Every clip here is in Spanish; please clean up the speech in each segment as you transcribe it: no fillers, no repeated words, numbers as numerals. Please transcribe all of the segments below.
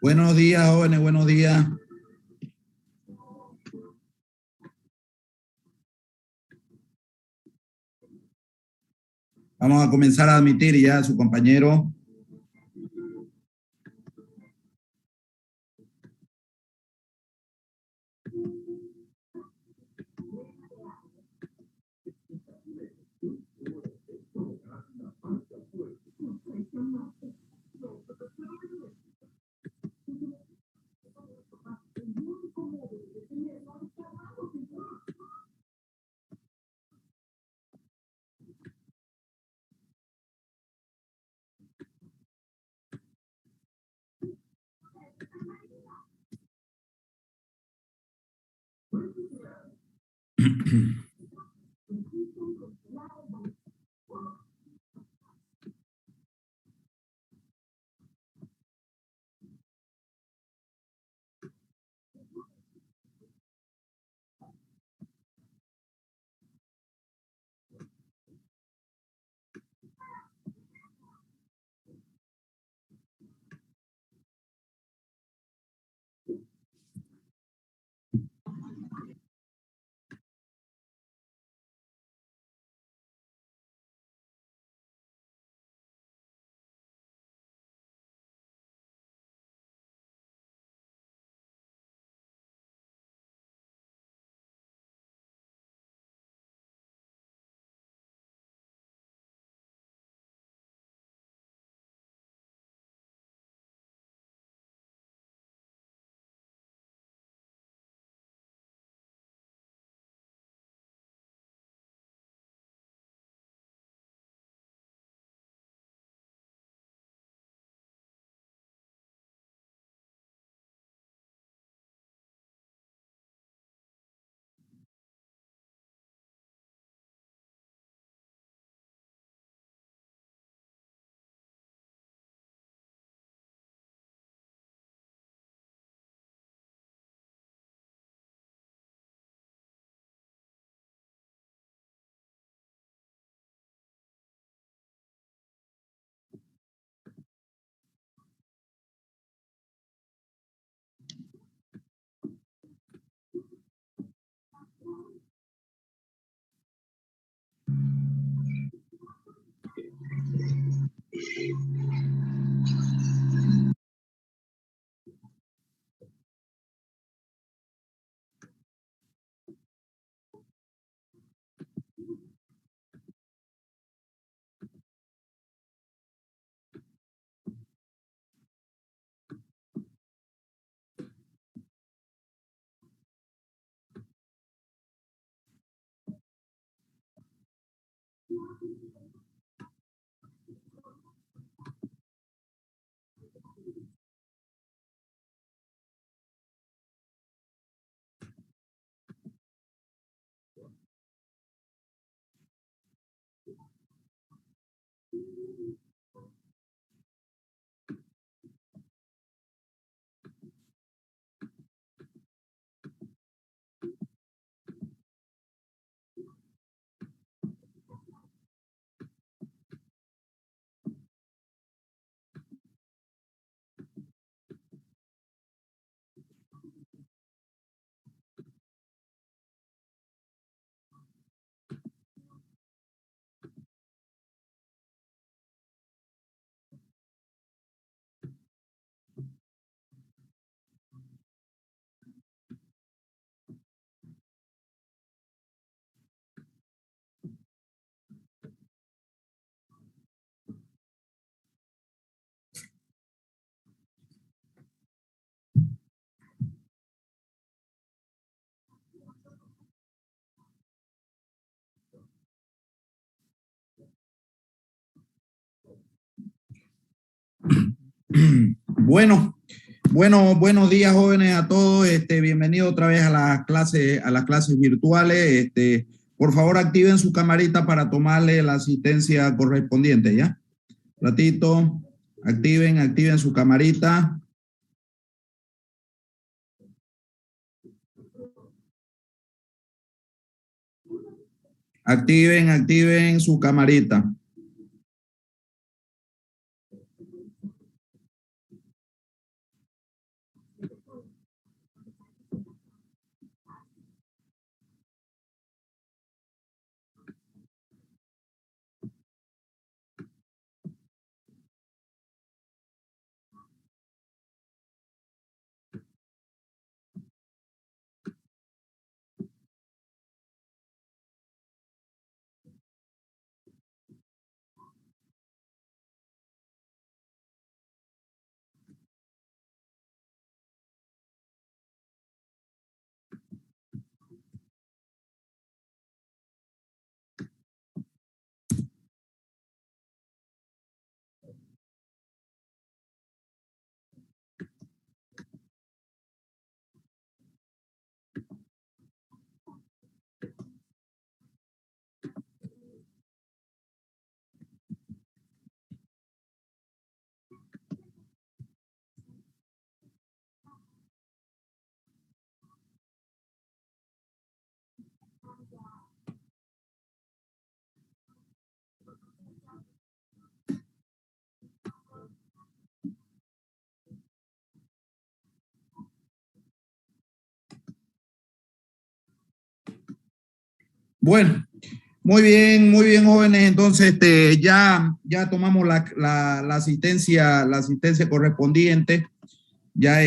Buenos días, jóvenes, buenos días. Vamos a comenzar a admitir ya a su compañero. Buenos días, jóvenes, a todos. Bienvenido otra vez a las clases virtuales. Por favor, activen su camarita para tomarle la asistencia correspondiente, ¿ya? Ratito, activen su camarita. Activen su camarita. Bueno, muy bien, jóvenes. Entonces, ya tomamos la asistencia correspondiente. Ya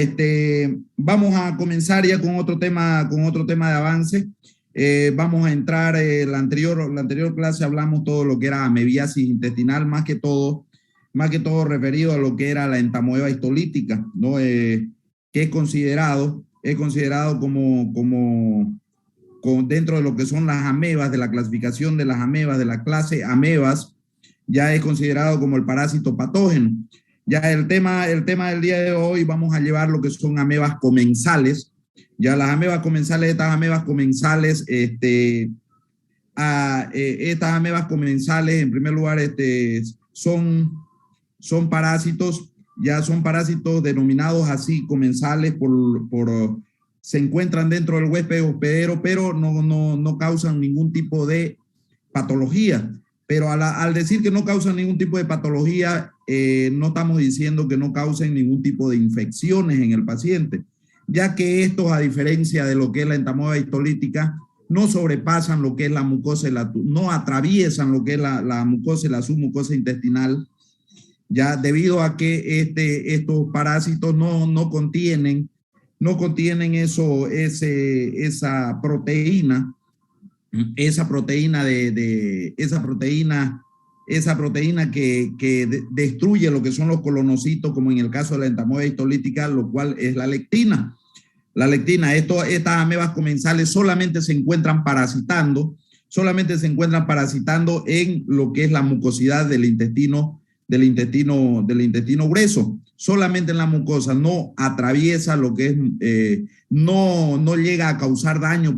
vamos a comenzar ya con otro tema de avance. Vamos a entrar, la anterior clase hablamos todo lo que era amebiasis intestinal, más que todo referido a lo que era la entamoeba histolítica, ¿no? Que es considerado dentro de lo que son las amebas, de la clasificación de las amebas, de la clase amebas, ya es considerado como el parásito patógeno. Ya el tema del día de hoy vamos a llevar lo que son amebas comensales. Ya las amebas comensales, estas amebas comensales, estas amebas comensales, en primer lugar, son parásitos, ya son parásitos denominados así comensales se encuentran dentro del huésped hospedero, pero no causan ningún tipo de patología. Pero al decir que no causan ningún tipo de patología, no estamos diciendo que no causen ningún tipo de infecciones en el paciente, ya que estos, a diferencia de lo que es la entamoeba histolítica, no sobrepasan lo que es la mucosa, no atraviesan lo que es la mucosa y la submucosa intestinal, ya debido a que estos parásitos no contienen esa proteína que destruye lo que son los colonocitos, como en el caso de la entamoeba histolítica, lo cual es la lectina. La lectina, estas amebas comensales solamente se encuentran parasitando en lo que es la mucosidad del intestino grueso, solamente en la mucosa, no atraviesa lo que es, no llega a causar daño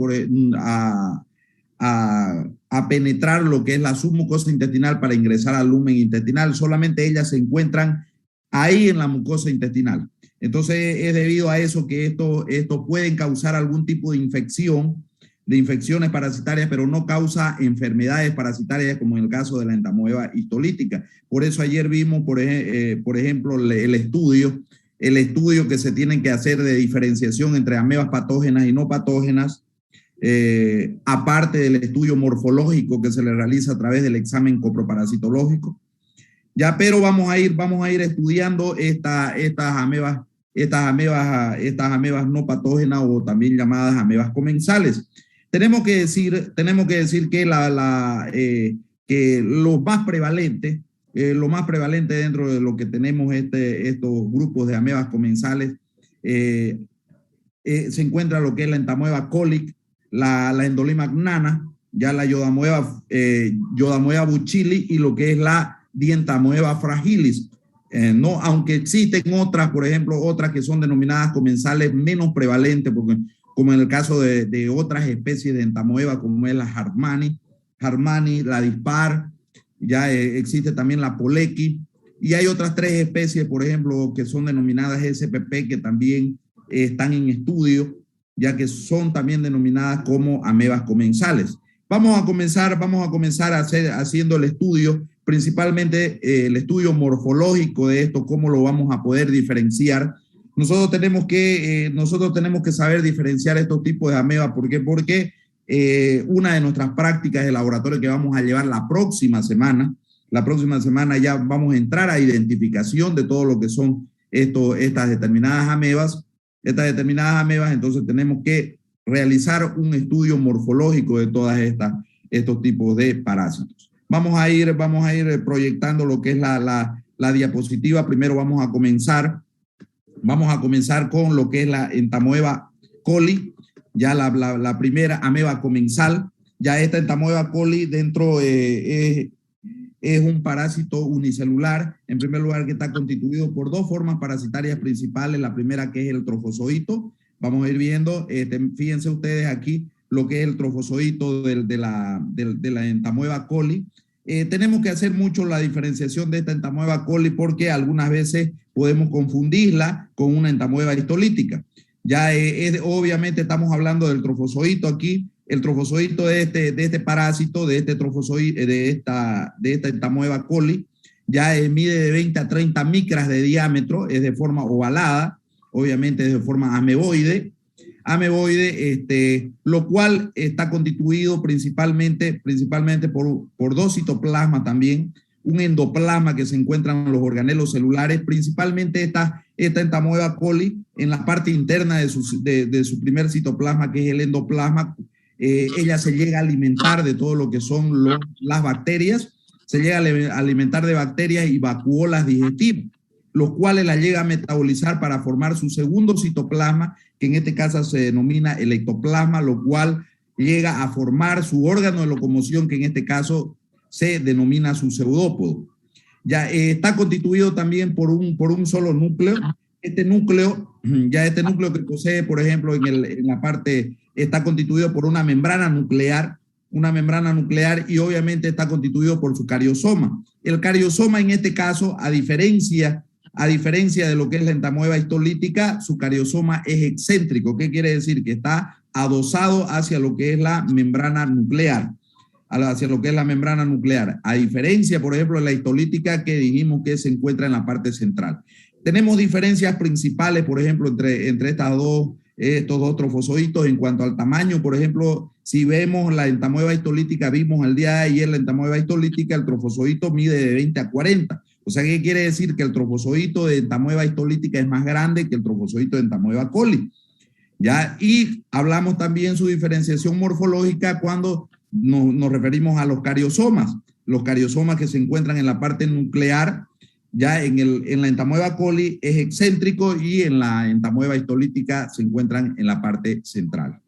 a penetrar lo que es la submucosa intestinal para ingresar al lumen intestinal, solamente ellas se encuentran ahí en la mucosa intestinal. Entonces es debido a eso que esto pueden causar algún tipo de infecciones parasitarias, pero no causa enfermedades parasitarias como en el caso de la entamoeba histolítica. Por eso ayer vimos, por ejemplo, el estudio que se tienen que hacer de diferenciación entre amebas patógenas y no patógenas, aparte del estudio morfológico que se le realiza a través del examen coproparasitológico. Ya, pero vamos a ir estudiando estas amebas no patógenas, o también llamadas amebas comensales. Tenemos que decir que lo más prevalente dentro de lo que tenemos estos grupos de amebas comensales, se encuentra lo que es la entamoeba colic, la endolima agnana, ya la Yodamoeba buchili y lo que es la Dientamoeba fragilis. No, aunque existen otras, por ejemplo, otras que son denominadas comensales menos prevalentes, porque, como en el caso de otras especies de entamoeba, como es la Harmani, la dispar, ya existe también la polequi, y hay otras 3 especies, por ejemplo, que son denominadas SPP, que también están en estudio, ya que son también denominadas como amebas comensales. Vamos a comenzar haciendo el estudio, principalmente el estudio morfológico de esto, cómo lo vamos a poder diferenciar. Nosotros tenemos que saber diferenciar estos tipos de amebas. ¿Por qué? Porque una de nuestras prácticas de laboratorio que vamos a llevar la próxima semana ya vamos a entrar a identificación de todo lo que son estas determinadas amebas. Entonces tenemos que realizar un estudio morfológico de estos tipos de parásitos. Vamos a ir proyectando lo que es la diapositiva. Primero vamos a comenzar con lo que es la entamoeba coli, ya la primera ameba comensal. Ya esta entamoeba coli dentro es un parásito unicelular, en primer lugar, que está constituido por 2 formas parasitarias principales. La primera, que es el trofozoito. Vamos a ir viendo, fíjense ustedes aquí lo que es el trofozoito de la entamoeba coli. Tenemos que hacer mucho la diferenciación de esta entamoeba coli, porque algunas veces podemos confundirla con una entamoeba histolítica. Ya obviamente estamos hablando del trofozoito aquí. El trofozoito de este parásito, de esta entamoeba coli, ya mide de 20 a 30 micras de diámetro, es de forma ovalada, obviamente es de forma ameboide. ameboide, lo cual está constituido principalmente por dos citoplasmas también, un endoplasma que se encuentra en los organelos celulares, principalmente esta entamoeba coli en la parte interna de su primer citoplasma, que es el endoplasma. Ella se llega a alimentar de todo lo que son las bacterias, se llega a alimentar de bacterias y vacuolas digestivas, los cuales la llega a metabolizar para formar su segundo citoplasma, que en este caso se denomina el ectoplasma, lo cual llega a formar su órgano de locomoción, que en este caso se denomina su pseudópodo. Ya está constituido también por un solo núcleo. Este núcleo que posee, por ejemplo, en la parte, está constituido por una membrana nuclear, y obviamente está constituido por su cariosoma. El cariosoma en este caso, a diferencia de lo que es la entamoeba histolítica, su cariosoma es excéntrico. ¿Qué quiere decir? Que está adosado hacia lo que es la membrana nuclear. A diferencia, por ejemplo, de la histolítica, que dijimos que se encuentra en la parte central. Tenemos diferencias principales, por ejemplo, entre estos dos trofozoitos en cuanto al tamaño. Por ejemplo, si vemos la entamoeba histolítica, vimos el día de ayer la entamoeba histolítica, el trofozoito mide de 20 a 40. O sea, ¿qué quiere decir? Que el trofozoito de entamoeba histolítica es más grande que el trofozoito de entamoeba coli. ¿Ya? Y hablamos también su diferenciación morfológica cuando nos referimos a los cariosomas que se encuentran en la parte nuclear. Ya en la entamoeba coli es excéntrico y en la entamoeba histolítica se encuentran en la parte central.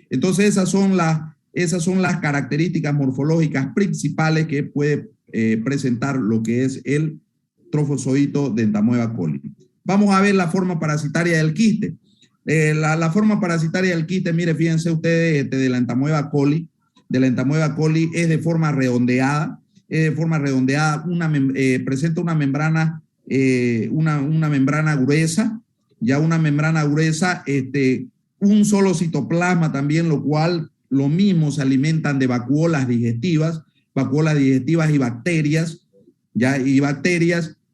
Entonces esas son las características morfológicas principales que puede presentar lo que es el trofozoito de entamoeba coli. Vamos a ver la forma parasitaria del quiste. La forma parasitaria del quiste, mire, fíjense ustedes, de la entamoeba coli es de forma redondeada. Presenta una membrana gruesa, un solo citoplasma también, lo cual lo mismo se alimentan de vacuolas digestivas y bacterias,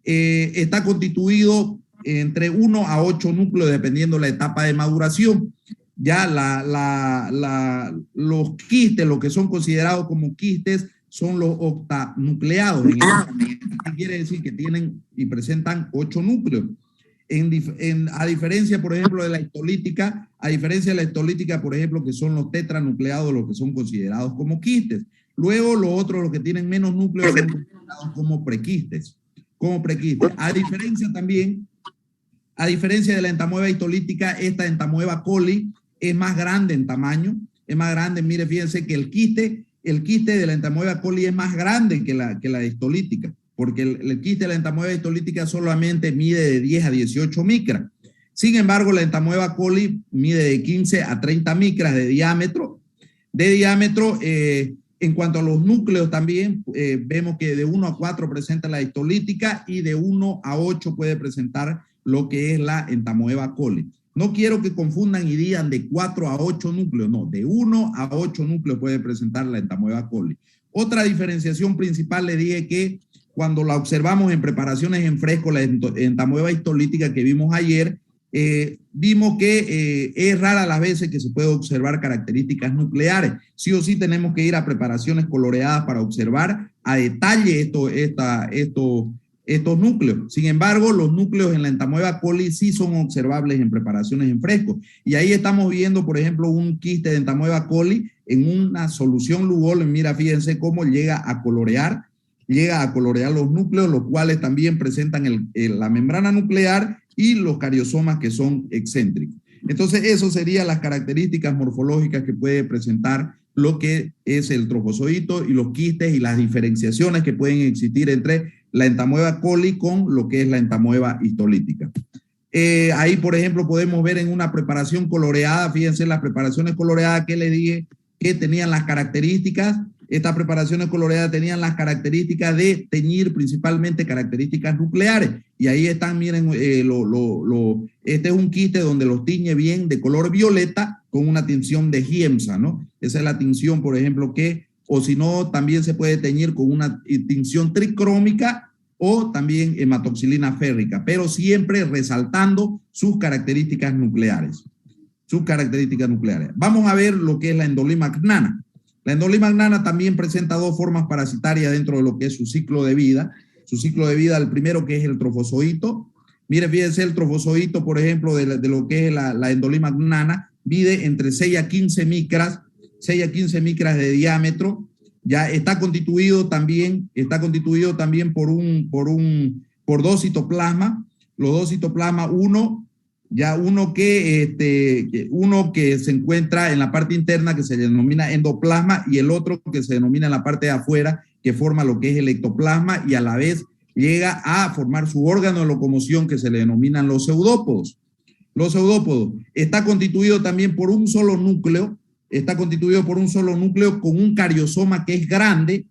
está constituido entre 1 a 8 núcleos dependiendo la etapa de maduración. Ya los quistes, lo que son considerados como quistes, son los octanucleados. ¿Qué quiere decir? Que tienen y presentan 8 núcleos. A diferencia, por ejemplo, de la histolítica, por ejemplo, que son los tetranucleados, los que son considerados como quistes. Luego, los que tienen menos núcleos, son considerados como prequistes. A diferencia de la entamoeba histolítica, esta entamoeba coli es más grande en tamaño. Mire, fíjense que el quiste de la entamoeba coli es más grande que la histolítica, porque el quiste de la entamoeba histolítica solamente mide de 10 a 18 micras. Sin embargo, la entamoeba coli mide de 15 a 30 micras de diámetro. En cuanto a los núcleos también, vemos que de 1 a 4 presenta la histolítica y de 1 a 8 puede presentar lo que es la entamoeba coli. No quiero que confundan y digan de 4 a 8 núcleos, no, de 1 a 8 núcleos puede presentar la entamoeba coli. Otra diferenciación principal, le dije que cuando la observamos en preparaciones en fresco, la entamoeba histolítica que vimos ayer, vimos que es rara las veces que se puede observar características nucleares. Sí o sí tenemos que ir a preparaciones coloreadas para observar a detalle estos núcleos. Sin embargo, los núcleos en la entamoeba coli sí son observables en preparaciones en fresco. Y ahí estamos viendo, por ejemplo, un quiste de entamoeba coli en una solución Lugol. Mira, fíjense cómo llega a colorear los núcleos, los cuales también presentan la membrana nuclear y los cariosomas que son excéntricos. Entonces, eso serían las características morfológicas que puede presentar lo que es el trofozoito y los quistes y las diferenciaciones que pueden existir entre la entamoeba coli con lo que es la entamoeba histolítica. Ahí, por ejemplo, podemos ver en una preparación coloreada, fíjense las preparaciones coloreadas que les dije que tenían las características. Estas preparaciones coloreadas tenían las características de teñir principalmente características nucleares. Y ahí están, miren, este es un quiste donde los tiñe bien de color violeta con una tinción de Giemsa, ¿no? Esa es la tinción, por ejemplo, o si no, también se puede teñir con una tinción tricrómica o también hematoxilina férrica, pero siempre resaltando sus características nucleares. Vamos a ver lo que es la endolimagnana. La endolimagnana también presenta dos formas parasitarias dentro de lo que es su ciclo de vida. Su ciclo de vida, el primero que es el trofozoito. Mire, fíjense, el trofozoito, por ejemplo, de lo que es la endolimagnana, mide entre 6 a 15 micras, 6 a 15 micras de diámetro. Ya está constituido también por dos citoplasmas. Los dos citoplasmas, uno que se encuentra en la parte interna, que se denomina endoplasma, y el otro que se denomina en la parte de afuera, que forma lo que es el ectoplasma, y a la vez llega a formar su órgano de locomoción, que se le denominan los pseudópodos. Los pseudópodos está constituido también por un solo núcleo, con un cariosoma que es grande,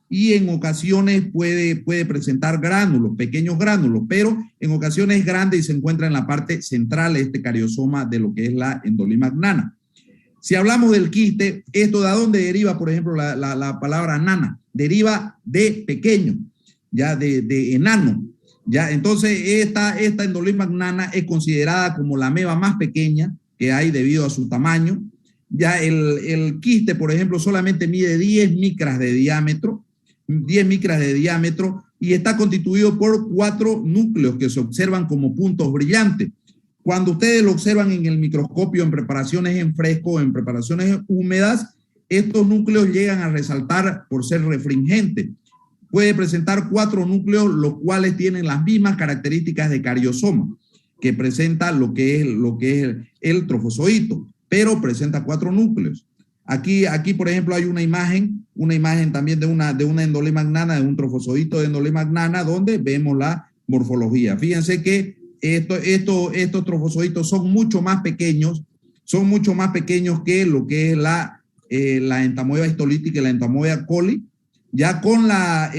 y en ocasiones puede presentar gránulos, pequeños gránulos, pero en ocasiones es grande y se encuentra en la parte central de este cariosoma de lo que es la endolimagnana. Si hablamos del quiste, ¿esto de dónde deriva, por ejemplo, la palabra nana? Deriva de pequeño, ya de enano. Ya, entonces esta endolimagnana es considerada como la ameba más pequeña que hay debido a su tamaño. Ya el quiste, por ejemplo, solamente mide 10 micras de diámetro, y está constituido por 4 núcleos que se observan como puntos brillantes. Cuando ustedes lo observan en el microscopio en preparaciones en fresco, en preparaciones húmedas, estos núcleos llegan a resaltar por ser refringentes. Puede presentar 4 núcleos, los cuales tienen las mismas características de cariosoma, que presenta lo que es el trofozoito, pero presenta 4 núcleos. Aquí, por ejemplo, hay una imagen también de una endolimagnana, de un trofozoito de endolimagnana, donde vemos la morfología. Fíjense que estos trofozoitos son mucho más pequeños que lo que es la entamoeba histolítica y la entamoeba coli, ya con la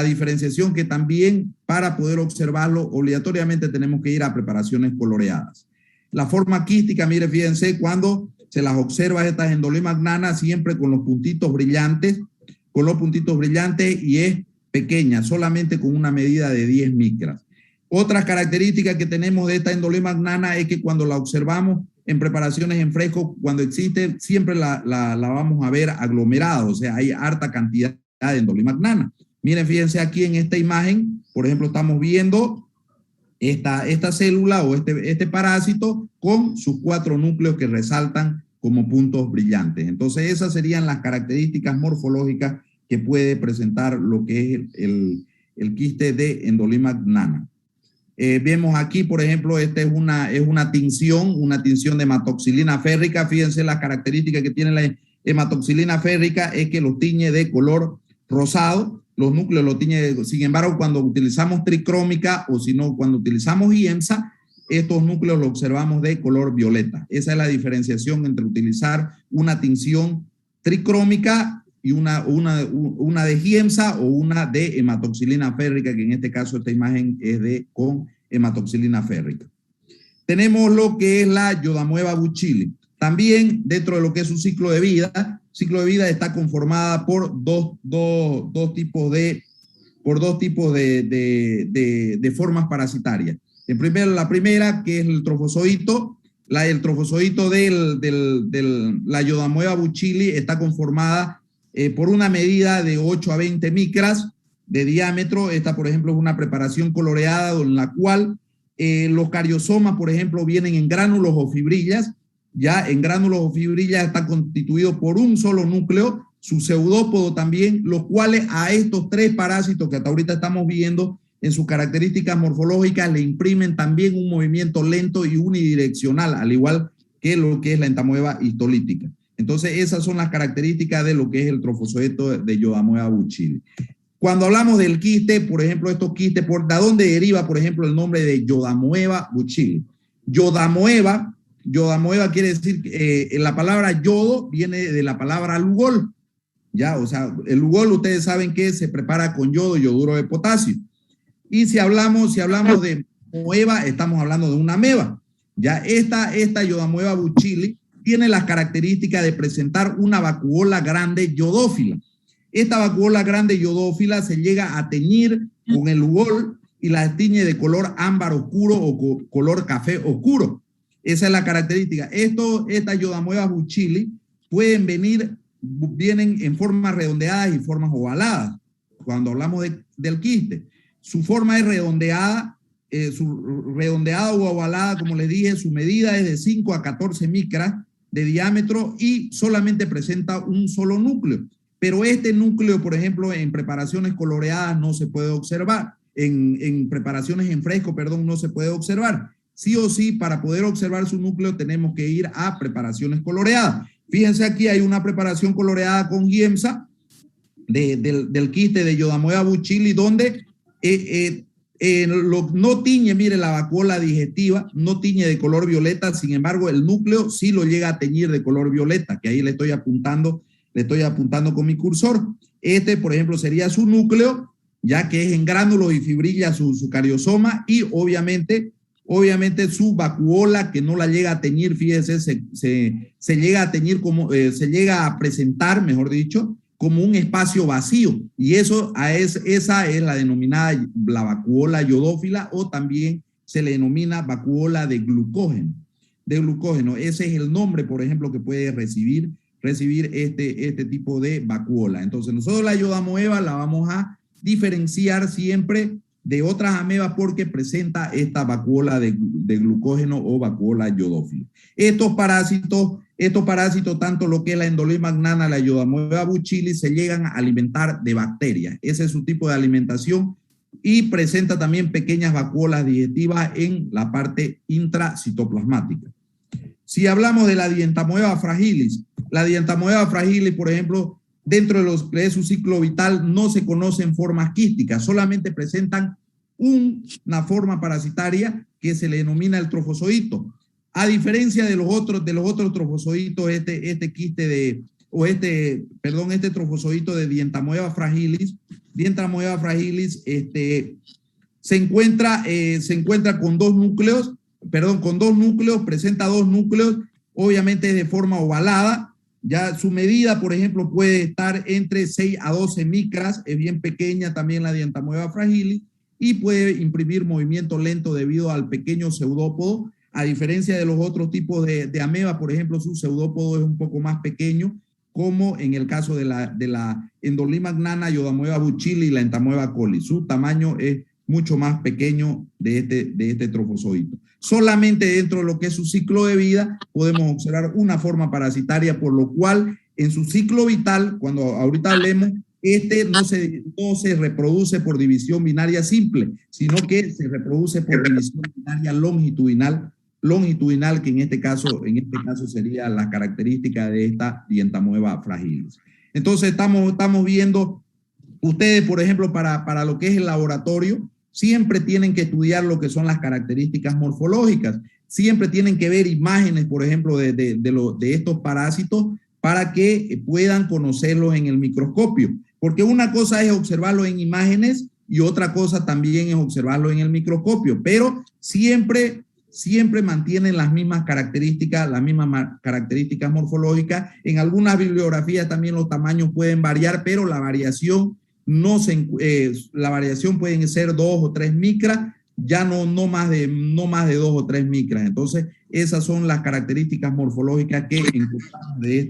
diferenciación que también, para poder observarlo, obligatoriamente tenemos que ir a preparaciones coloreadas. La forma quística, mire, fíjense, cuando se las observa estas endolimagnana, siempre con los puntitos brillantes, y es pequeña, solamente con una medida de 10 micras. Otras características que tenemos de esta endolimagnana es que cuando la observamos en preparaciones en fresco, cuando existe, siempre la vamos a ver aglomerada, o sea, hay harta cantidad de endolimagnana. Miren, fíjense aquí en esta imagen, por ejemplo, estamos viendo esta célula o este parásito con sus 4 núcleos que resaltan como puntos brillantes. Entonces, esas serían las características morfológicas que puede presentar lo que es el quiste de endolimagnana. Vemos aquí, por ejemplo, esta es una tinción de hematoxilina férrica. Fíjense las características que tiene la hematoxilina férrica, es que los tiñe de color rosado, los núcleos los tiñe. Sin embargo, cuando utilizamos tricrómica, o si no, cuando utilizamos IEMSA, estos núcleos los observamos de color violeta. Esa es la diferenciación entre utilizar una tinción tricrómica y una de IEMSA o una de hematoxilina férrica, que en este caso esta imagen es con hematoxilina férrica. Tenemos lo que es la Yodamoeba buchili. También dentro de lo que es un ciclo de vida está conformada por dos tipos de formas parasitarias. La primera, que es el trofozoito. El trofozoito de la Yodamoeba buchili está conformada por una medida de 8 a 20 micras de diámetro. Esta, por ejemplo, es una preparación coloreada en la cual los cariosomas, por ejemplo, vienen en gránulos o fibrillas. Ya en gránulos o fibrillas está constituido por un solo núcleo, su pseudópodo también, los cuales a estos 3 parásitos que hasta ahorita estamos viendo en sus características morfológicas le imprimen también un movimiento lento y unidireccional, al igual que lo que es la entamoeba histolítica. Entonces, esas son las características de lo que es el trofozoito de Yodamoeba buchili. Cuando hablamos del quiste, por ejemplo, estos quistes, ¿de dónde deriva, por ejemplo, el nombre de Yodamoeba buchili? Yodamoeba quiere decir, la palabra yodo viene de la palabra lugol. Ya, o sea, el lugol, ustedes saben que se prepara con yodo, yoduro de potasio. Y si hablamos de moeba, estamos hablando de una ameba. Ya esta Yodamoeba buchili tiene las características de presentar una vacuola grande yodófila. Esta vacuola grande iodófila se llega a teñir con el ugol y la tiñe de color ámbar oscuro o color café oscuro. Esa es la característica. Estas Iodamoeba buchili vienen en formas redondeadas y formas ovaladas. Cuando hablamos del quiste, su forma es redondeada, redondeada o ovalada, como les dije, su medida es de 5 a 14 micras de diámetro y solamente presenta un solo núcleo. Pero este núcleo, por ejemplo, en preparaciones coloreadas no se puede observar, en preparaciones en fresco, perdón, no se puede observar. Sí o sí, para poder observar su núcleo tenemos que ir a preparaciones coloreadas. Fíjense aquí, hay una preparación coloreada con Giemsa del quiste de Iodamoeba buchili, donde no tiñe, mire, la vacuola digestiva, no tiñe de color violeta, sin embargo, el núcleo sí lo llega a teñir de color violeta, que ahí le estoy apuntando con mi cursor. Este, por ejemplo, sería su núcleo, ya que es en gránulos y fibrilla su cariosoma, y obviamente su vacuola, que no la llega a teñir, fíjese, se llega a teñir como, se llega a presentar, mejor dicho, como un espacio vacío, y esa es la denominada la vacuola iodófila, o también se le denomina vacuola de glucógeno. Ese es el nombre, por ejemplo, que puede recibir este tipo de vacuola. Entonces, nosotros la Iodamoeba la vamos a diferenciar siempre de otras amebas porque presenta esta vacuola de glucógeno o vacuola iodófila. Estos parásitos, tanto lo que es la Endolima magnana, la Iodamoeba buchili, se llegan a alimentar de bacterias. Ese es su tipo de alimentación y presenta también pequeñas vacuolas digestivas en la parte intracitoplasmática. Si hablamos de la Dientamoeba fragilis, por ejemplo, dentro de su ciclo vital no se conocen formas quísticas, solamente presentan una forma parasitaria que se le denomina el trofozoito. A diferencia de los otros trofozoitos, este trofozoito de Dientamoeba fragilis, se encuentra con dos núcleos, presenta dos núcleos, obviamente es de forma ovalada. Ya su medida, por ejemplo, puede estar entre 6 a 12 micras, es bien pequeña también la Dientamoeba fragilis, y puede imprimir movimiento lento debido al pequeño pseudópodo. A diferencia de los otros tipos de ameba, por ejemplo, su pseudópodo es un poco más pequeño, como en el caso de la Endolima magnana, Iodamoeba buchili y la Entamoeba coli. Su tamaño es mucho más pequeño de este trofozoito. Solamente dentro de lo que es su ciclo de vida podemos observar una forma parasitaria, por lo cual en su ciclo vital, cuando ahorita hablemos, no se reproduce por división binaria simple, sino que se reproduce por división binaria longitudinal, que en este caso sería la característica de esta Dientamoeba fragilis. Entonces estamos viendo, ustedes, por ejemplo, para lo que es el laboratorio, siempre tienen que estudiar lo que son las características morfológicas, siempre tienen que ver imágenes, por ejemplo, de estos parásitos para que puedan conocerlos en el microscopio, porque una cosa es observarlo en imágenes y otra cosa también es observarlo en el microscopio, pero siempre mantienen las mismas características morfológicas. En algunas bibliografías también los tamaños pueden variar, pero la variación pueden ser 2 o 3 micras, ya no más de 2 o 3 micras. Entonces, esas son las características morfológicas que encontramos de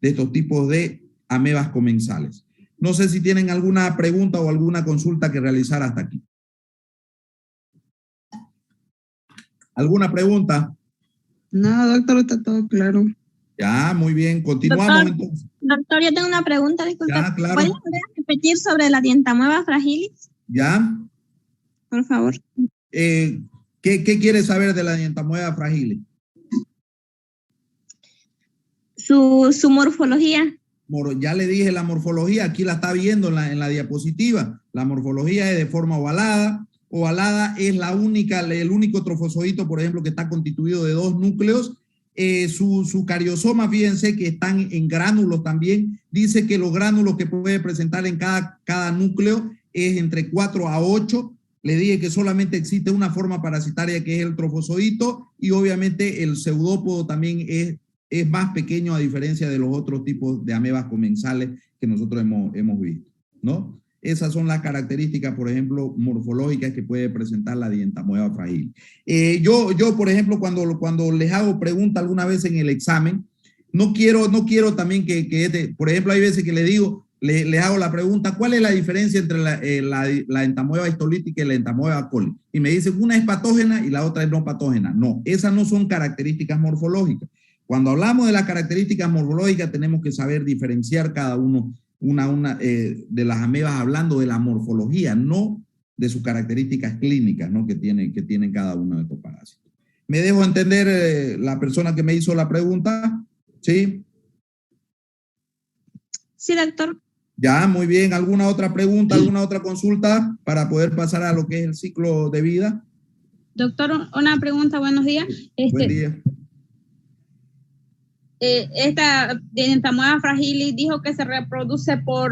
estos tipos de amebas comensales. No sé si tienen alguna pregunta o alguna consulta que realizar hasta aquí. ¿Alguna pregunta? No, doctor, está todo claro. Ya, muy bien. Continuamos doctor, entonces. Doctor, yo tengo una pregunta, disculpe. Ya, claro. ¿Puedes repetir sobre la Dientamoeba fragilis? Ya. Por favor. ¿Qué quieres saber de la Dientamoeba fragilis? Su morfología. Ya le dije la morfología, aquí la está viendo en la diapositiva. La morfología es de forma ovalada. Ovalada es el único trofozoito, por ejemplo, que está constituido de 2 núcleos. Su cariosoma, fíjense que están en gránulos también. Dice que los gránulos que puede presentar en cada núcleo es entre 4 a 8. Le dije que solamente existe una forma parasitaria, que es el trofozoito, y obviamente el pseudópodo también es más pequeño, a diferencia de los otros tipos de amebas comensales que nosotros hemos visto, ¿no? Esas son las características, por ejemplo, morfológicas que puede presentar la dientamoeba frágil. Yo, por ejemplo, cuando les hago preguntas alguna vez en el examen, no quiero también por ejemplo, hay veces que les hago la pregunta, ¿cuál es la diferencia entre la entamoeba histolítica y la entamoeba coli? Y me dicen, una es patógena y la otra es no patógena. No, esas no son características morfológicas. Cuando hablamos de las características morfológicas, tenemos que saber diferenciar cada uno de las amebas, hablando de la morfología, no de sus características clínicas, ¿no? que tienen cada uno de estos parásitos. ¿Me dejo entender la persona que me hizo la pregunta? ¿Sí? Sí, doctor. Ya, muy bien. ¿Alguna otra pregunta, alguna otra consulta para poder pasar a lo que es el ciclo de vida? Doctor, una pregunta, buenos días. Buen día. Esta dientamoeba fragilis dijo que se reproduce por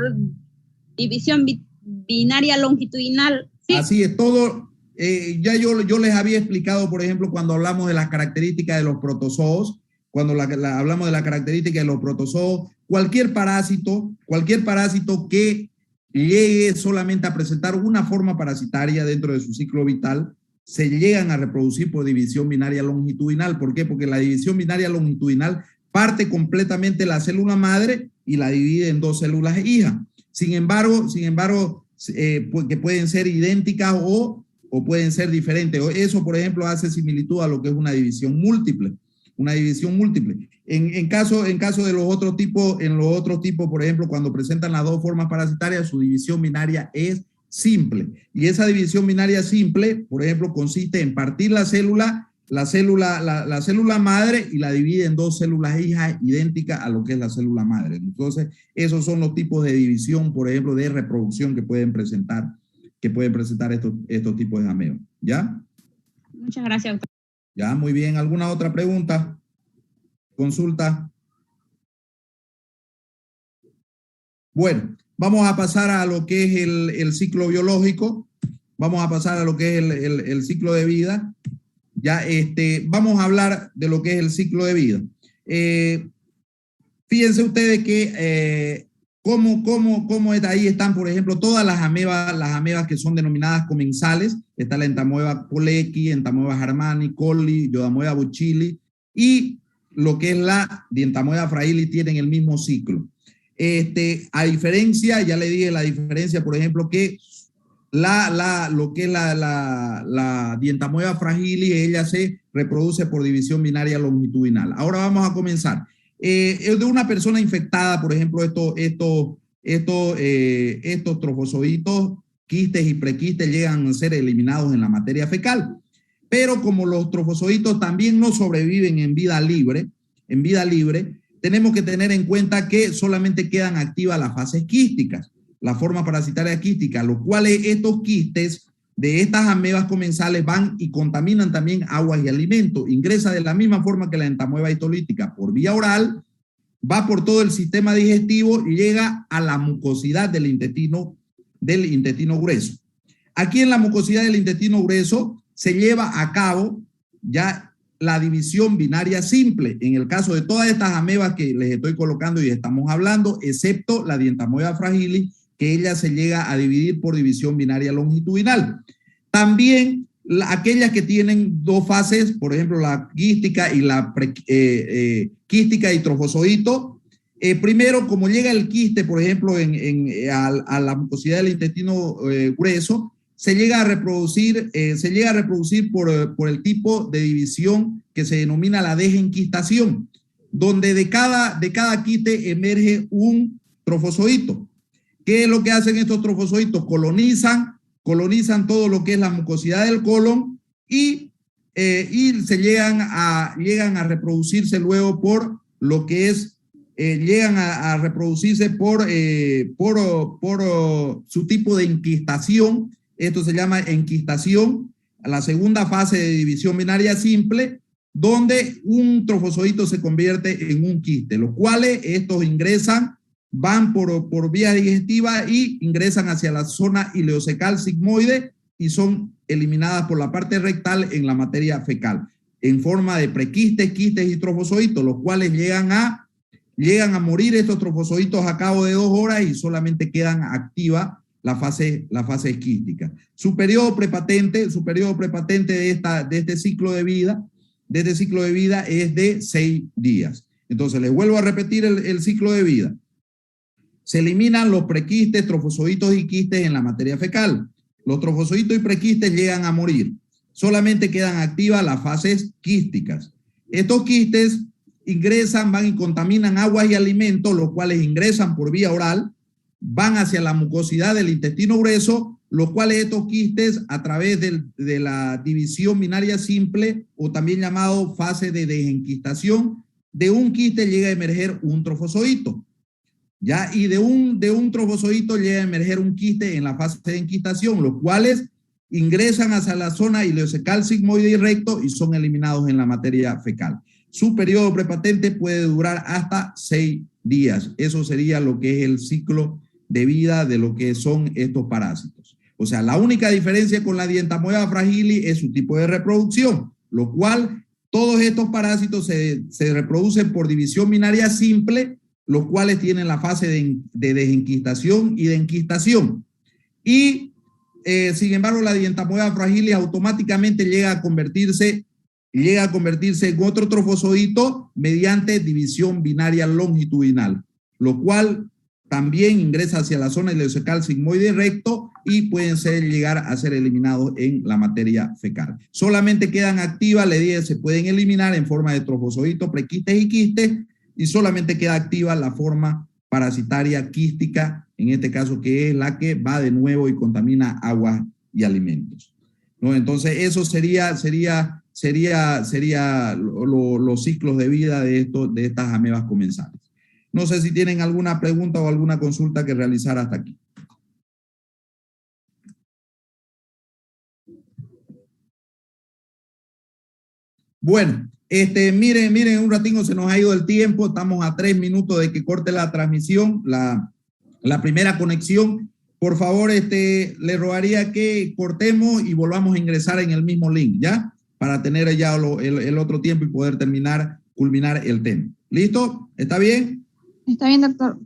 división binaria longitudinal. ¿Sí? Así es, todo. Ya yo les había explicado, por ejemplo, cuando hablamos de las características de los protozoos, cuando hablamos de la característica de los protozoos, cualquier parásito que llegue solamente a presentar una forma parasitaria dentro de su ciclo vital, se llegan a reproducir por división binaria longitudinal. ¿Por qué? Porque la división binaria longitudinal parte completamente la célula madre y la divide en dos células hijas. Sin embargo, que pueden ser idénticas o pueden ser diferentes. Eso, por ejemplo, hace similitud a lo que es una división múltiple. En caso de los otros tipos, por ejemplo, cuando presentan las dos formas parasitarias, su división binaria es simple. Y esa división binaria simple, por ejemplo, consiste en partir la célula madre y la divide en dos células hijas idénticas a lo que es la célula madre. Entonces, esos son los tipos de división, por ejemplo, de reproducción que pueden presentar estos tipos de amebas. ¿Ya? Muchas gracias, doctor. Ya, muy bien. ¿Alguna otra pregunta? ¿Consulta? Bueno, vamos a pasar a lo que es el ciclo biológico. Vamos a pasar a lo que es el ciclo de vida. Ya, vamos a hablar de lo que es el ciclo de vida. Fíjense ustedes que cómo ahí están, por ejemplo, todas las amebas que son denominadas comensales. Está la entamoeba Polecki, entamoeba Harmani, Colli, Yodamoeba Buchili, y lo que es la dientamoeba fragilis tienen el mismo ciclo. A diferencia, ya le dije la diferencia, por ejemplo, que lo que es la dientamoeba fragilis, ella se reproduce por división binaria longitudinal. Ahora vamos a comenzar. De una persona infectada, por ejemplo, estos trofozoitos, quistes y prequistes, llegan a ser eliminados en la materia fecal. Pero como los trofozoitos también no sobreviven en vida libre, tenemos que tener en cuenta que solamente quedan activas las fases quísticas, la forma parasitaria quística, los cuales estos quistes de estas amebas comensales van y contaminan también aguas y alimentos. Ingresa de la misma forma que la entamoeba histolítica por vía oral, va por todo el sistema digestivo y llega a la mucosidad del intestino grueso. Aquí en la mucosidad del intestino grueso se lleva a cabo ya la división binaria simple, en el caso de todas estas amebas que les estoy colocando y estamos hablando, excepto la dientamoeba fragilis, que ella se llega a dividir por división binaria longitudinal. También aquellas que tienen dos fases, por ejemplo, la quística y quística y trofozoito. Primero, como llega el quiste, por ejemplo, a la mucosidad del intestino grueso, se llega a reproducir por el tipo de división que se denomina la desenquistación, donde de cada quiste emerge un trofozoito. ¿Qué es lo que hacen estos trofozoitos? Colonizan todo lo que es la mucosidad del colon y se llegan a reproducirse luego por lo que es, llegan a reproducirse por su tipo de enquistación. Esto se llama enquistación, la segunda fase de división binaria simple, donde un trofozoito se convierte en un quiste, los cuales estos van por vía digestiva y ingresan hacia la zona ileocecal sigmoide y son eliminadas por la parte rectal en la materia fecal, en forma de prequistes, quistes y trofozoitos, los cuales llegan a llegan a morir estos trofozoitos a cabo de 2 horas y solamente quedan activa la fase quística. Su periodo prepatente de este ciclo de vida es de 6 días. Entonces, les vuelvo a repetir el ciclo de vida. Se eliminan los prequistes, trofozoitos y quistes en la materia fecal. Los trofozoitos y prequistes llegan a morir. Solamente quedan activas las fases quísticas. Estos quistes ingresan, van y contaminan aguas y alimentos, los cuales ingresan por vía oral, van hacia la mucosidad del intestino grueso, los cuales estos quistes, a través de la división binaria simple, o también llamado fase de desenquistación, de un quiste llega a emerger un trofozoito. ¿Ya? Y de un trofozoito llega a emerger un quiste en la fase de enquistación, los cuales ingresan hacia la zona ileocecal sigmoide y recto y son eliminados en la materia fecal. Su periodo prepatente puede durar hasta 6 días. Eso sería lo que es el ciclo de vida de lo que son estos parásitos. O sea, la única diferencia con la Dientamoeba fragilis es su tipo de reproducción, lo cual todos estos parásitos se reproducen por división binaria simple, los cuales tienen la fase de desenquistación y de enquistación. Y, sin embargo, la Dientamoeba fragilis automáticamente llega a convertirse en otro trofozoito mediante división binaria longitudinal, lo cual también ingresa hacia la zona ileocecal sigmoide y recto y pueden llegar a ser eliminados en la materia fecal. Solamente quedan activas, se pueden eliminar en forma de trofozoitos, prequistes y quistes, y solamente queda activa la forma parasitaria quística, en este caso que es la que va de nuevo y contamina aguas y alimentos, ¿no? Entonces eso sería los ciclos de vida de estas amebas comensales. No sé si tienen alguna pregunta o alguna consulta que realizar hasta aquí. Bueno, miren, un ratito se nos ha ido el tiempo, estamos a 3 minutos de que corte la transmisión, la primera conexión. Por favor, le rogaría que cortemos y volvamos a ingresar en el mismo link, ¿ya? Para tener ya el otro tiempo y poder culminar el tema. ¿Listo? ¿Está bien? Está bien, doctor.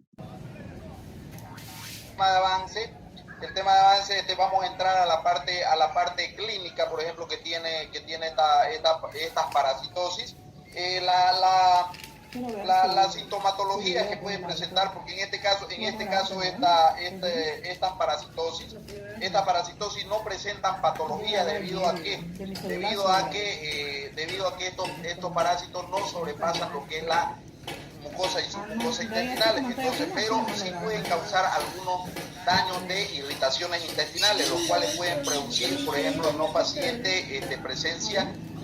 El tema de avance, vamos a entrar a la parte clínica, por ejemplo, que tiene estas parasitosis. La sintomatología que pueden presentar, porque en este caso estas parasitosis no presentan patología debido a que estos parásitos no sobrepasan lo que es la mucosa y submucosa intestinales, entonces, pero sí pueden causar algunos daños de irritaciones intestinales, los cuales pueden producir, por ejemplo, en los pacientes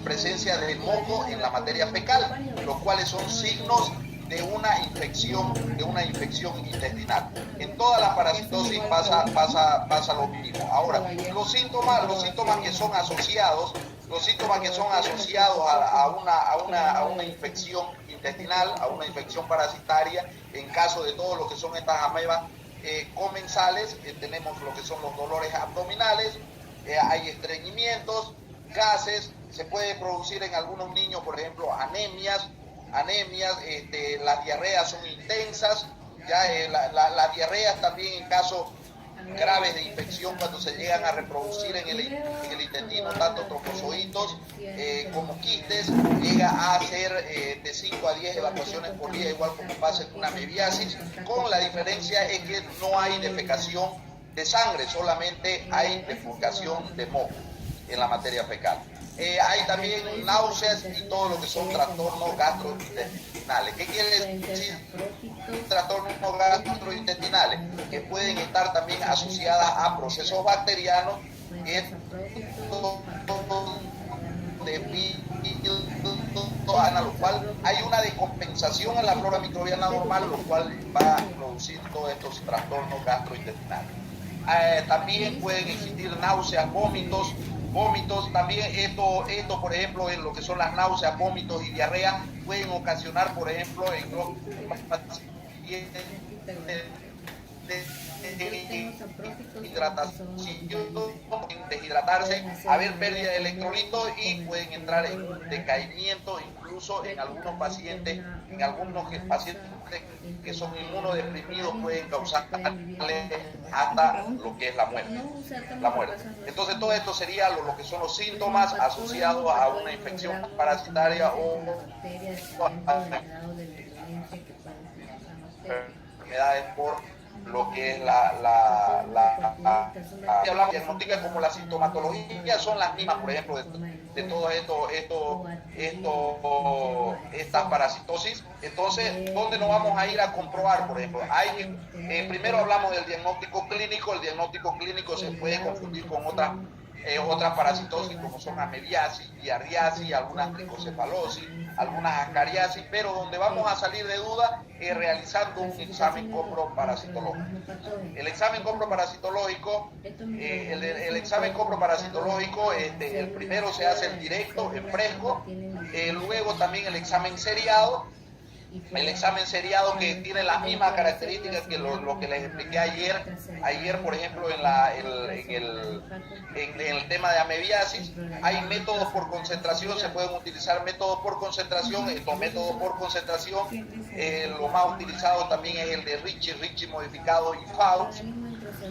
presencia de moco en la materia fecal, los cuales son signos de una infección intestinal. En toda la parasitosis pasa lo mismo. Ahora, los síntomas que son asociados a una infección intestinal, a una infección parasitaria, en caso de todo lo que son estas amebas comensales, tenemos lo que son los dolores abdominales, hay estreñimientos, gases, se puede producir en algunos niños, por ejemplo, anemias, las diarreas son intensas, las diarreas también en casos graves de infección, cuando se llegan a reproducir en el intestino tanto trofozoitos como quistes, llega a hacer de 5 a 10 evacuaciones por día, igual como pasa en una mebiasis, con la diferencia es que no hay defecación de sangre, solamente hay defecación de moco en la materia fecal. Hay también náuseas y todo lo que son trastornos gastrointestinales. ¿Qué quiere decir trastornos gastrointestinales? Que pueden estar también asociadas a procesos bacterianos, a lo cual hay una descompensación en la flora microbiana normal, lo cual va a producir todos estos trastornos gastrointestinales. También pueden existir náuseas, vómitos, también esto, por ejemplo, en lo que son las náuseas, vómitos y diarrea, pueden ocasionar, por ejemplo, en los pacientes deshidratarse, haber pérdida de electrolitos y pueden entrar en decaimiento, incluso en algunos pacientes que son inmunodeprimidos pueden causarle hasta lo que es la muerte. Entonces todo esto sería lo que son los síntomas asociados a una infección parasitaria o enfermedades por lo que es la diagnóstica, como la sintomatología son las mismas, por ejemplo, de todo estas parasitosis. Entonces, ¿dónde nos vamos a ir a comprobar? Por ejemplo, primero hablamos del diagnóstico clínico. El diagnóstico clínico se puede confundir con otras parasitosis como son amebiasis, giardiasis, algunas tricocefalosis, algunas ascariasis, pero donde vamos a salir de duda es realizando un examen coproparasitológico. El examen coproparasitológico, el primero se hace en directo, en fresco, luego también el examen seriado. El examen seriado que tiene las mismas características que lo que les expliqué ayer, por ejemplo, en el tema de amebiasis. Hay métodos por concentración, se pueden utilizar métodos por concentración. Estos métodos por concentración, lo más utilizado también es el de Ricci modificado y Faust,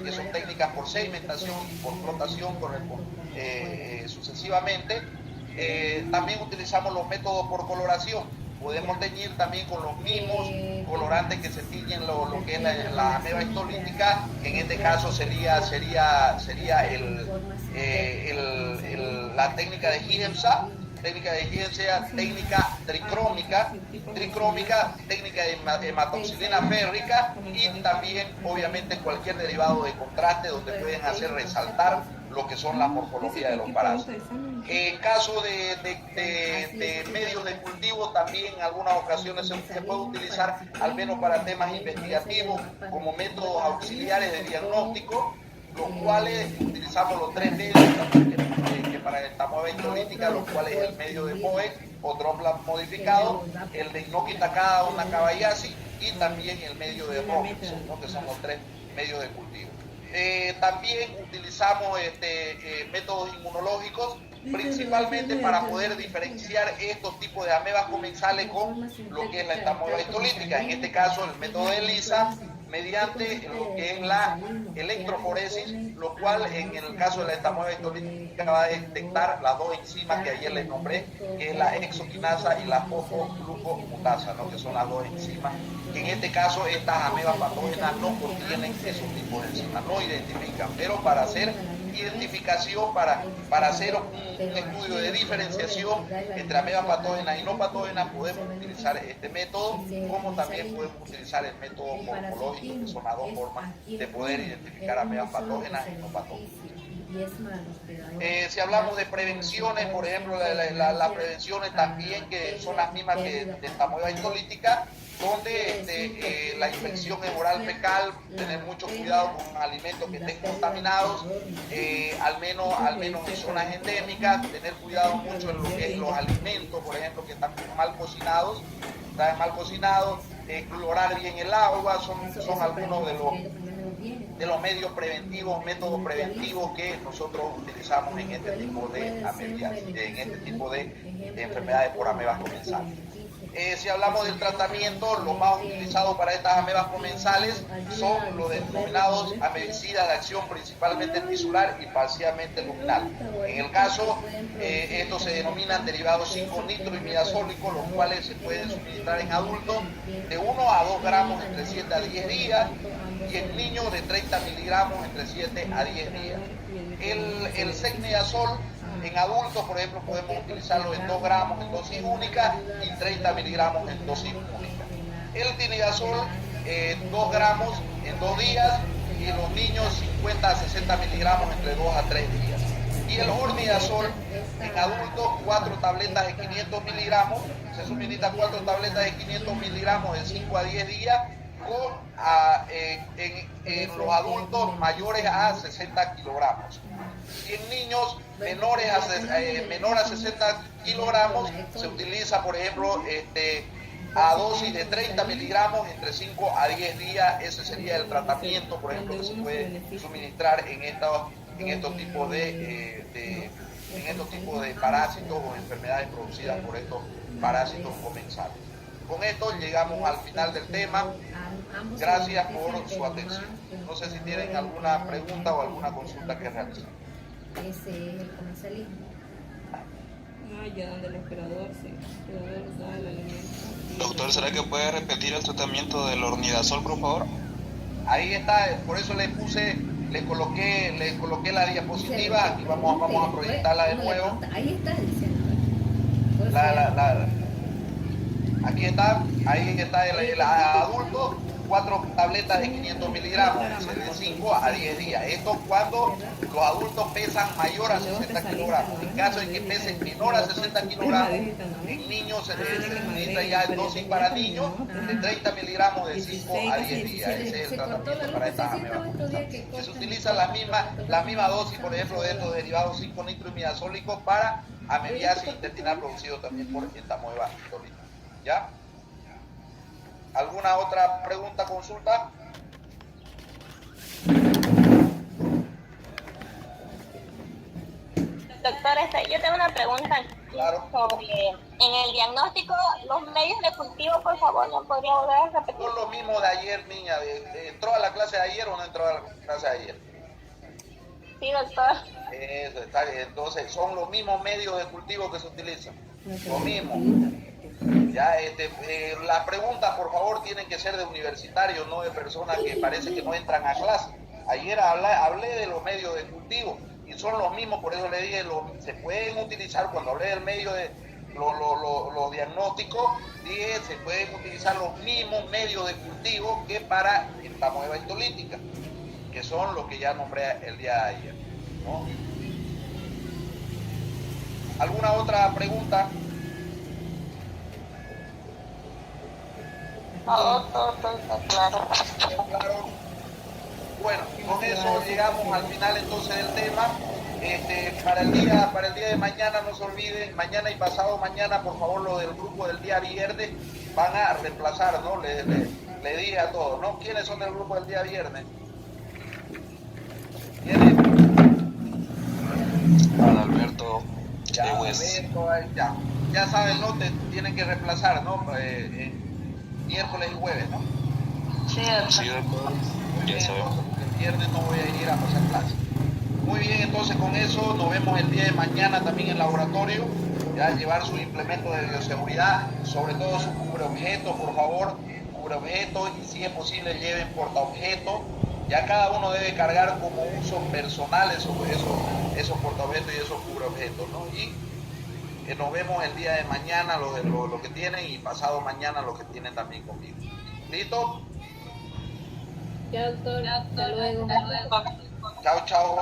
que son técnicas por segmentación y por flotación sucesivamente. También utilizamos los métodos por coloración. Podemos teñir también con los mismos colorantes que se tiñen lo que es la ameba histolítica, que en este caso sería la técnica de Giemsa, técnica tricrómica, técnica de hematoxilina férrica, y también obviamente cualquier derivado de contraste donde pueden hacer resaltar lo que son la morfología de los parásitos. En caso de medios de cultivo, también en algunas ocasiones se puede utilizar, al menos para temas investigativos, como métodos auxiliares de diagnóstico, los cuales utilizamos los tres medios que para esta mueva histolítica, los cuales es el medio de Boeck o Droplet modificado, el de Inoquitacada o Nakabayashi, y también el medio de Robinson, ¿no? Que son los tres medios de cultivo. También utilizamos métodos inmunológicos, principalmente para poder diferenciar estos tipos de amebas comensales con lo que es la entamoeba histolítica. En este caso, el método de ELISA, mediante lo que es la electroforesis, lo cual en el caso de la entamoeba histolítica va a detectar las dos enzimas que ayer les nombré, que es la exoquinasa y la fosfoglucomutasa, ¿no? Que son las dos enzimas, que en este caso estas amebas patógenas no contienen esos tipos de enzimas, no identifican, pero para hacer identificación, para hacer un estudio de diferenciación entre amebas patógenas y no patógenas, podemos utilizar este método, como también podemos utilizar el método morfológico, que son las dos formas de poder identificar amebas patógenas y no patógenas. Si hablamos de prevenciones, por ejemplo, las prevenciones también, que son las mismas que de esta ameba histolítica, donde la infección oral fecal, tener mucho cuidado con alimentos que estén contaminados, al menos en zonas endémicas, tener cuidado mucho en lo que es los alimentos, por ejemplo, que están mal cocinados, clorar bien el agua, son algunos de los medios preventivos, métodos preventivos que nosotros utilizamos en este tipo de enfermedades por amebas comensales. Si hablamos del tratamiento, lo más utilizado para estas amebas comensales son los denominados amebicidas de acción principalmente tisular y parcialmente luminal. En el caso, estos se denominan derivados 5-nitroimidazólicos, los cuales se pueden suministrar en adultos de 1 a 2 gramos entre 7 a 10 días y en niños de 30 miligramos entre 7 a 10 días. El secnidazol en adultos, por ejemplo, podemos utilizarlo en 2 gramos en dosis única y 30 miligramos en dosis única. El tinidazol, 2 gramos en 2 días, y en los niños 50 a 60 miligramos entre 2 a 3 días. Y el ornidazol en adultos, 4 tabletas de 500 miligramos, se suministra 4 tabletas de 500 miligramos en 5 a 10 días, en los adultos mayores a 60 kilogramos. Y en niños menores a 60 kilogramos se utiliza, por ejemplo, a dosis de 30 miligramos entre 5 a 10 días. Ese sería el tratamiento, por ejemplo, que se puede suministrar en estos tipos de parásitos o enfermedades producidas por estos parásitos comensales. Con esto llegamos al final del tema. Gracias por su atención. No sé si tienen alguna pregunta o alguna consulta que realizar. Ese es el comensalismo. Ya donde el esperador, sí. El esperador da el alimento. Doctor, ¿será que puede repetir el tratamiento del ornidazol, por favor? Ahí está, por eso le coloqué la diapositiva y vamos a proyectarla de nuevo. Ahí está diciendo. Aquí está, el adulto, 4 tabletas de 500 miligramos, de 5 a 10 días. Esto cuando los adultos pesan mayor a 60 kilogramos. En caso de que pesen menor a 60 kilogramos, en niños se necesita ya el dosis para niños de 30 miligramos de 5 a 10 días. Ese es el tratamiento para estas amebas. Se utiliza la misma dosis, por ejemplo, de estos derivados 5-nitroimidazólicos para amebiasis intestinal producido también por entamoeba indolita. ¿Ya? ¿Alguna otra pregunta, consulta? Doctor, yo tengo una pregunta Claro. sobre en el diagnóstico, los medios de cultivo, por favor, ¿no podría volver a repetir? Por lo mismo de ayer, niña. ¿Entró a la clase de ayer o no entró a la clase de ayer? Sí, doctor. Eso, está bien. Entonces, son los mismos medios de cultivo que se utilizan. Lo mismo. Ya, las preguntas, por favor, tienen que ser de universitarios, no de personas que parece que no entran a clase. Ayer hablé de los medios de cultivo y son los mismos, por eso le dije, se pueden utilizar, cuando hablé del medio de los diagnósticos, dije, se pueden utilizar los mismos medios de cultivo que para entamoeba histolítica, que son los que ya nombré el día de ayer, ¿no? ¿Alguna otra pregunta? Todo está claro. Claro. Bueno, con eso llegamos al final entonces del tema. Para el día de mañana, no se olviden, mañana y pasado mañana, por favor, lo del grupo del día viernes van a reemplazar, ¿no? Le dije a todos, ¿no? ¿Quiénes son del grupo del día viernes? ¿Quiénes? Adalberto, Ya, Lewis. ya saben, ¿no? Tienen que reemplazar, ¿no? Miércoles y jueves, ¿no? Sí, Sí, doctor. Ya sabemos. El viernes no voy a ir a pasar clase. Muy bien, entonces con eso nos vemos el día de mañana también en laboratorio. Ya llevar sus implementos de bioseguridad, sobre todo sus cubreobjetos, por favor, cubreobjetos, y si es posible lleven portaobjetos. Ya cada uno debe cargar como uso personal esos portaobjetos y esos cubreobjetos, ¿no? Y nos vemos el día de mañana, lo que tienen, y pasado mañana lo que tienen también conmigo. ¿Listo? Ya, doctor. Hasta luego. Chao, chao.